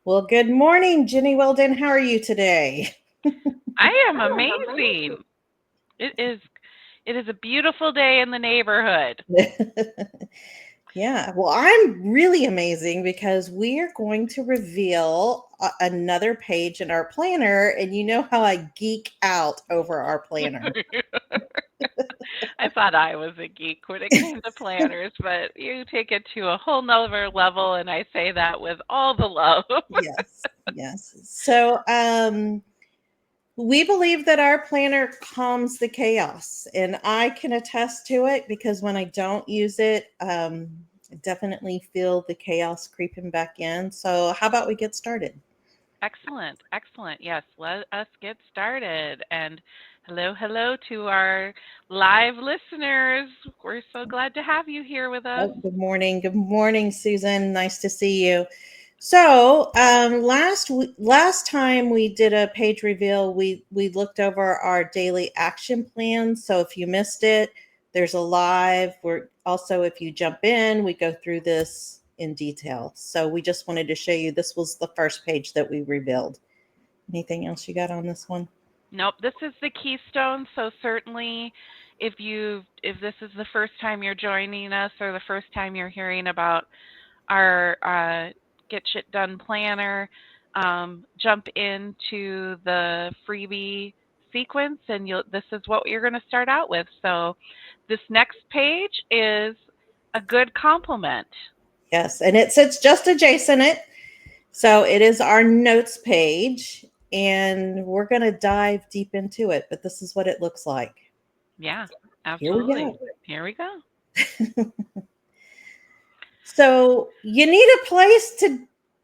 Well, good morning, Jenny Weldon. How are you today? I am amazing. It is it is a beautiful day in the neighborhood. Yeah, well, I'm really amazing because we are going to reveal another page in our planner. And you know how I geek out over our planner. I thought I was a geek when it came to planners, but you take it to a whole nother level, and I say that with all the love. Yes, yes. We believe that our planner calms the chaos, and I can attest to it because when I don't use it, I definitely feel the chaos creeping back in. So, how about we get started? Excellent, excellent. Yes, let us get started. And hello to our live listeners. We're so glad to have you here with us. Oh, good morning. Good morning, Susan. Nice to see you. So, last time we did a page reveal, we looked over our daily action plan. So if you missed it, there's a live. We're also, if you jump in, we go through this in detail. So we just wanted to show you this was the first page that we revealed. Anything else you got on this one? Nope, this is the keystone. So certainly, if this is the first time you're joining us or the first time you're hearing about our Get Shit Done planner, jump into the freebie sequence, and this is what you're going to start out with. So this next page is a good compliment. Yes, and it sits just adjacent it. So it is our notes page, and we're going to dive deep into it, but this is what it looks like. Yeah, Here we absolutely. go. Here we go. So you need a place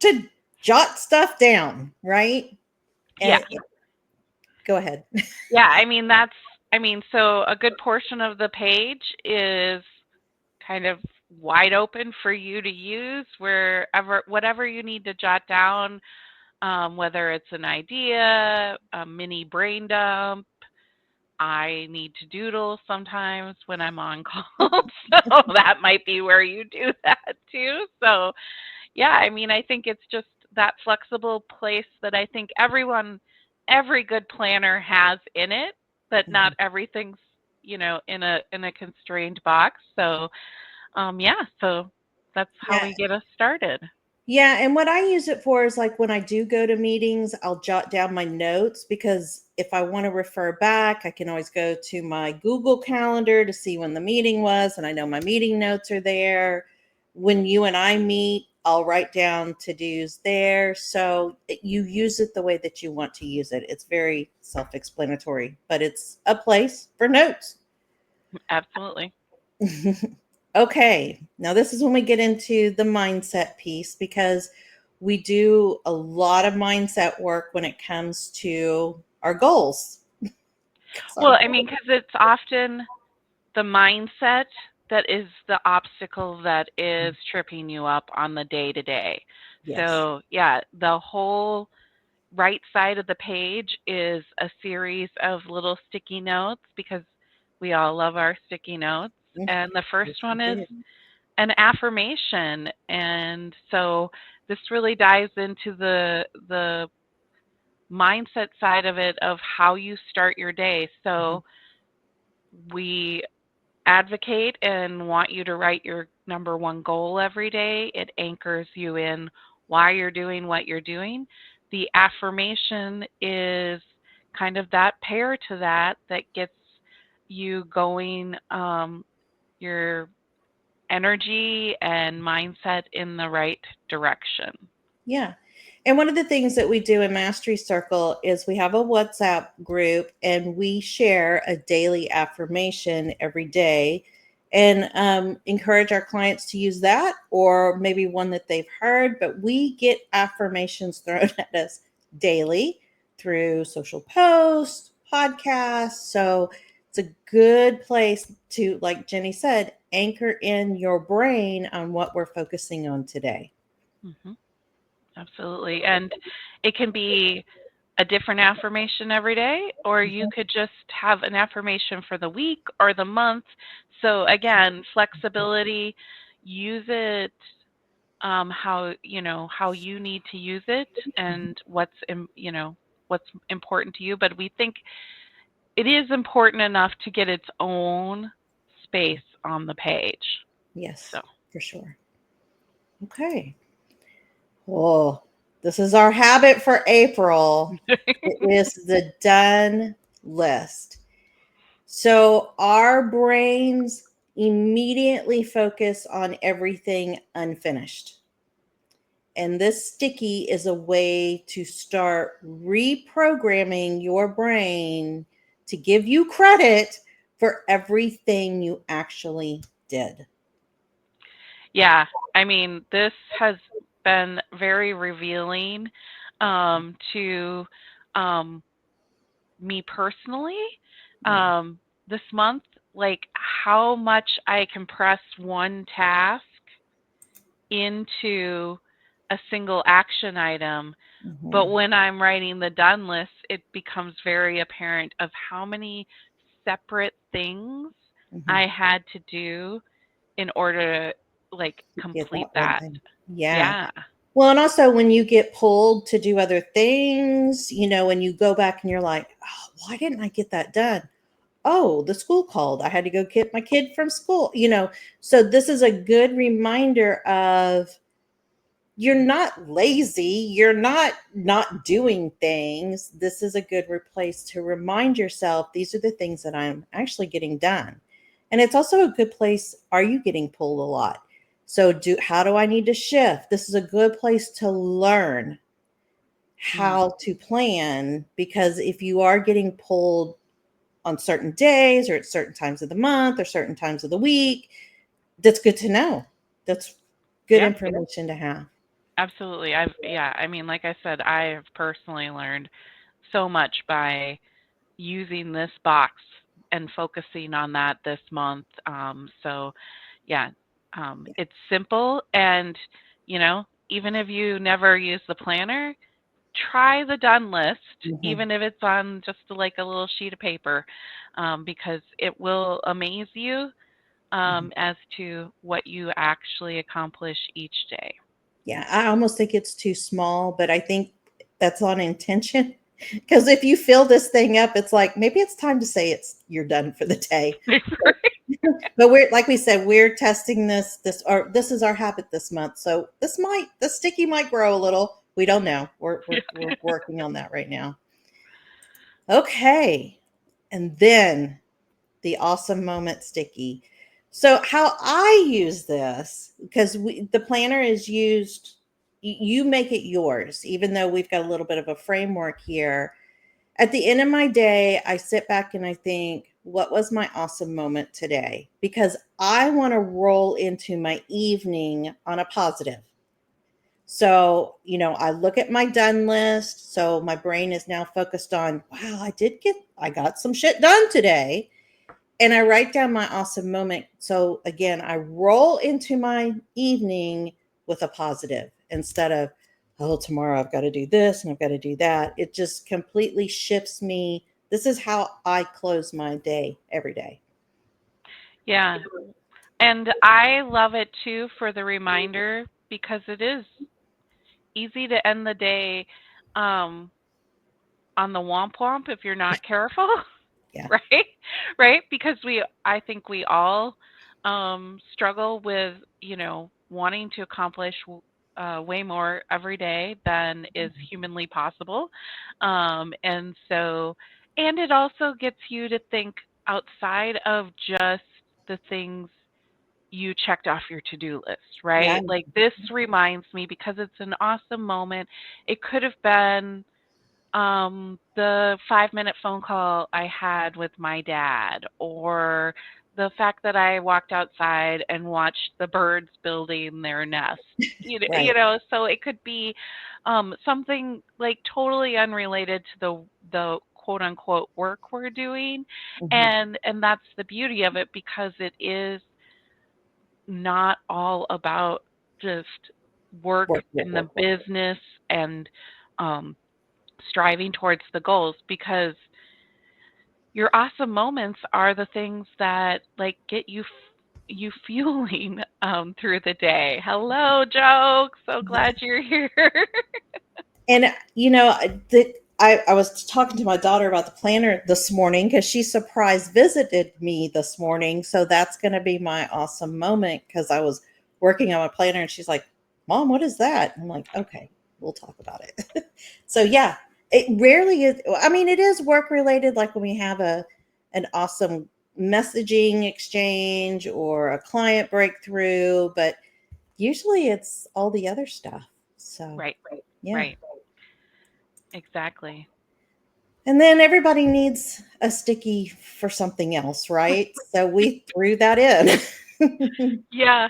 to jot stuff down, right? Yeah. And go ahead. Yeah, so a good portion of the page is kind of wide open for you to use whatever you need to jot down, whether it's an idea, a mini brain dump. I need to doodle sometimes when I'm on call, so that might be where you do that too. So, yeah, I think it's just that flexible place that I think every good planner has in it, but not everything's, in a constrained box. So, yeah, so that's how Yeah. we get us started. Yeah, and what I use it for is like when I do go to meetings, I'll jot down my notes because if I want to refer back, I can always go to my Google Calendar to see when the meeting was, and I know my meeting notes are there. When you and I meet, I'll write down to-dos there. So you use it the way that you want to use it. It's very self-explanatory, but it's a place for notes. Absolutely. Okay, now this is when we get into the mindset piece because we do a lot of mindset work when it comes to our goals. 'Cause our Well, goals. because it's often the mindset that is the obstacle that is tripping you up on the day to day. Yes. So, yeah, the whole right side of the page is a series of little sticky notes because we all love our sticky notes. Mm, And the yes, first we one is do. an affirmation. And so this really dives into the mindset side of it of how you start your day. Mhm. So we advocate and want you to write your number one goal every day. It anchors you in why you're doing what you're doing. The affirmation is kind of that pair to that gets you going, your energy and mindset in the right direction. Yeah. And one of the things that we do in Mastery Circle is we have a WhatsApp group and we share a daily affirmation every day and encourage our clients to use that or maybe one that they've heard. But we get affirmations thrown at us daily through social posts, podcasts. So it's a good place to, like Jenny said, anchor in your brain on what we're focusing on today. Hmm. Absolutely. And it can be a different affirmation every day, or you could just have an affirmation for the week or the month. So, again, flexibility, use it how how you need to use it and what's important to you. But we think it is important enough to get its own space on the page. Yes, So for sure. Okay. Oh, this is our habit for April. It is the done list. So our brains immediately focus on everything unfinished. And this sticky is a way to start reprogramming your brain to give you credit for everything you actually did. yeah, I mean, this has been very revealing to um, me personally Yeah. this month, like how much I compress one task into a single action item. But Hmm. when I'm writing the done list, it becomes very apparent of how many separate things Hmm. I had to do in order to like Get complete that one that. thing. Yeah. Yeah. Well, and also when you get pulled to do other things, when you go back and you're like, oh, why didn't I get that done? Oh, the school called. I had to go get my kid from school. So this is a good reminder of you're not lazy, you're not doing things. This is a good place to remind yourself these are the things that I'm actually getting done. And it's also a good place, are you getting pulled a lot? So do how do I need to shift? This is a good place to learn Mm. how to plan, because if you are getting pulled on certain days or at certain times of the month or certain times of the week, that's good to know. That's good Yep. information to have. Absolutely. I mean, like I said, I have personally learned so much by using this box and focusing on that this month. So, yeah, it's simple. And, even if you never use the planner, try the done list, Mhm. even if it's on just like a little sheet of paper, because it will amaze you Mhm. as to what you actually accomplish each day. Yeah, I almost think it's too small, but I think that's on intention. Because if you fill this thing up, it's like maybe it's time to say you're done for the day. But we're like we said, we're testing this is our habit this month. So the sticky might grow a little. We don't know. We're working on that right now. Okay. And then the awesome moment sticky. So how I use this, because the planner is used, you make it yours, even though we've got a little bit of a framework here. At the end of my day, I sit back and I think, what was my awesome moment today? Because I want to roll into my evening on a positive. So, I look at my done list. So my brain is now focused on, wow, I got some shit done today, and I write down my awesome moment. So again, I roll into my evening with a positive instead of, oh, tomorrow I've got to do this and I've got to do that. It just completely shifts me. This is how I close my day every day. Yeah. And I love it too for the reminder because it is easy to end the day um, on the womp womp if you're not careful, Yeah. right? Right? Because I think we all struggle with, wanting to accomplish way more every day than is humanly possible. And so, and it also gets you to think outside of just the things you checked off your to-do list, Yeah. right? Like this reminds me because it's an awesome moment. It could have been the 5-minute phone call I had with my dad, or the fact that I walked outside and watched the birds building their nest. Right. So it could be something like totally unrelated to the quote unquote work we're doing, Hmm. and that's the beauty of it because it is not all about just work Work, work, and the work, work. business and um, striving towards the goals because your awesome moments are the things that like get you you fueling through the day? Hello, Joe. So glad you're here. And I was talking to my daughter about the planner this morning because she surprise visited me this morning. So that's going to be my awesome moment because I was working on my planner and she's like, "Mom, what is that?" I'm like, "Okay, we'll talk about it." So yeah, it rarely is. I mean, it is work related, like when we have an awesome messaging exchange or a client breakthrough, but usually it's all the other stuff. So Right, yeah. right. Exactly. And then everybody needs a sticky for something else, right? So we threw that in. Yeah,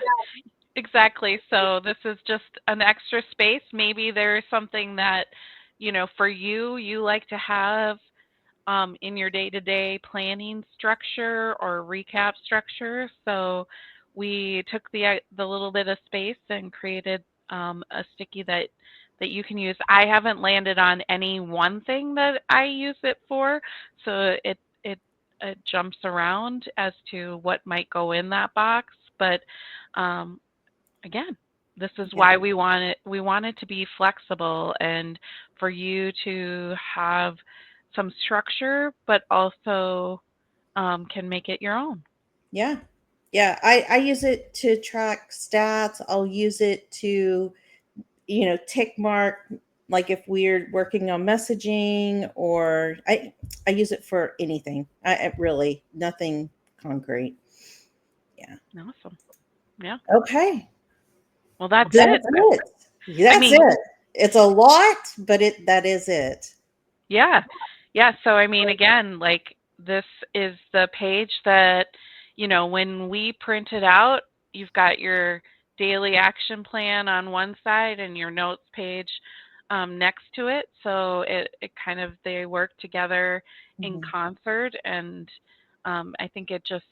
exactly. So this is just an extra space. Maybe there's something that, for you, you like to have in your day-to-day planning structure or recap structure. So we took the little bit of space and created a sticky that you can use. I haven't landed on any one thing that I use it for, so it jumps around as to what might go in that box. But um, again, this is Yeah, why we want it to be flexible and for you to have some structure, but also can make it your own. yeah, yeah. I use it to track stats. I'll use it to, tick mark, like if we're working on messaging, or I use it for anything. I really nothing concrete. Yeah. Awesome. Yeah. Okay. Well, that's it. That's it. I That's mean, it. It's a lot, but that is it. yeah. Yeah. So, I mean, again, like this is the page that, when we print it out, you've got your daily action plan on one side and your notes page next to it. So it kind of, they work together in Mhm. concert. And I think it just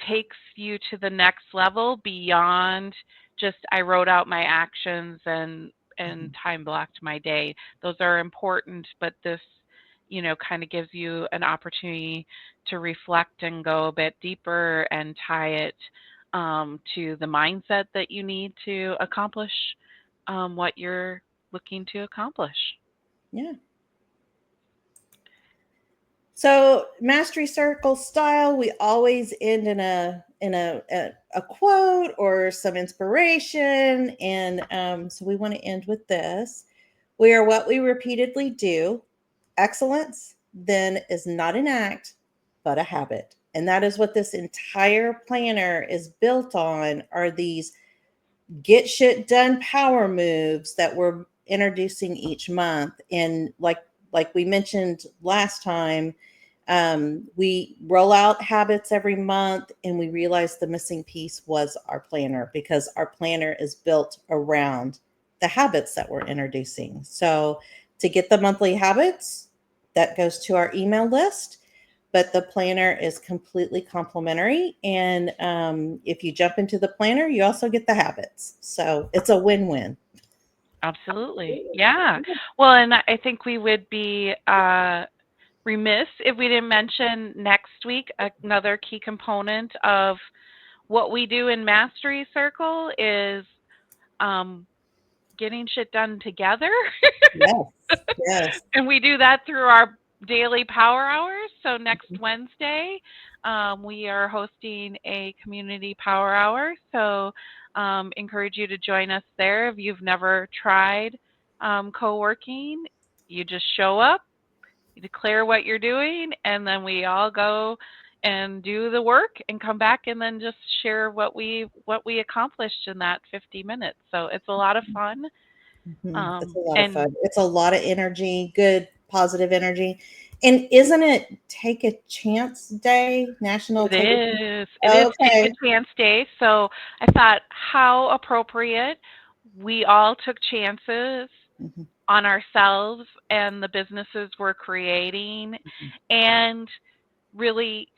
takes you to the next level beyond just I wrote out my actions and Mhm. time blocked my day. Those are important, but this, kind of gives you an opportunity to reflect and go a bit deeper and tie it to the mindset that you need to accomplish what you're looking to accomplish. Yeah. So mastery circle style, we always end in a quote or some inspiration, and so we want to end with this: "We are what we repeatedly do. Excellence then is not an act, but a habit." And that is what this entire planner is built on. Are these get shit done power moves that we're introducing each month. And like we mentioned last time, we roll out habits every month, and we realize the missing piece was our planner, because our planner is built around the habits that we're introducing. So to get the monthly habits, that goes to our email list, but the planner is completely complimentary. And if you jump into the planner, you also get the habits. So it's a win-win. Absolutely. Yeah. Well, and I think we would be remiss if we didn't mention next week another key component of what we do in Mastery Circle is um, getting shit done together. Yes. Yes. And we do that through our daily power hours. So next Wednesday, we are hosting a community power hour. So encourage you to join us there. If you've never tried co-working, you just show up, you declare what you're doing, and then we all go and do the work and come back and then just share what we accomplished in that 50 minutes. So it's a lot of fun. It's a lot of And fun. It's a lot of energy, good, positive energy. And isn't it Take a Chance Day? National it Take a is. It is Take Okay. a Chance Day. So I thought how appropriate. We all took chances Mhm, on ourselves and the businesses we're creating. mhm. And really,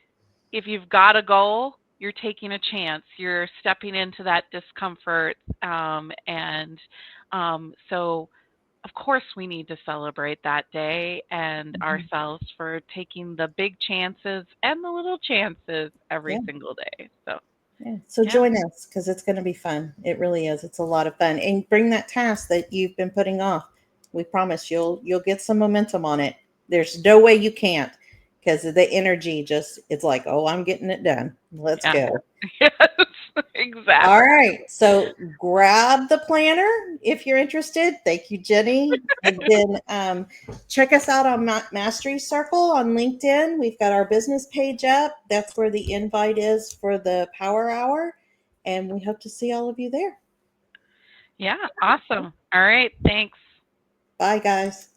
if you've got a goal, you're taking a chance. You're stepping into that discomfort. So, of course, we need to celebrate that day and Mhm. ourselves for taking the big chances and the little chances every Yeah. single day. So, Yeah. So Yeah. join us because it's going to be fun. It really is. It's a lot of fun. And bring that task that you've been putting off. We promise you'll get some momentum on it. There's no way you can't because the energy just it's like, oh, I'm getting it done. Let's Yeah. go. Yes, All exactly. right. So grab the planner if you're interested. Thank you, Jenny. And then check us out on Mastery Circle on LinkedIn. We've got our business page up. That's where the invite is for the Power Hour. And we hope to see all of you there. Yeah, awesome. All right, thanks. Bye, guys.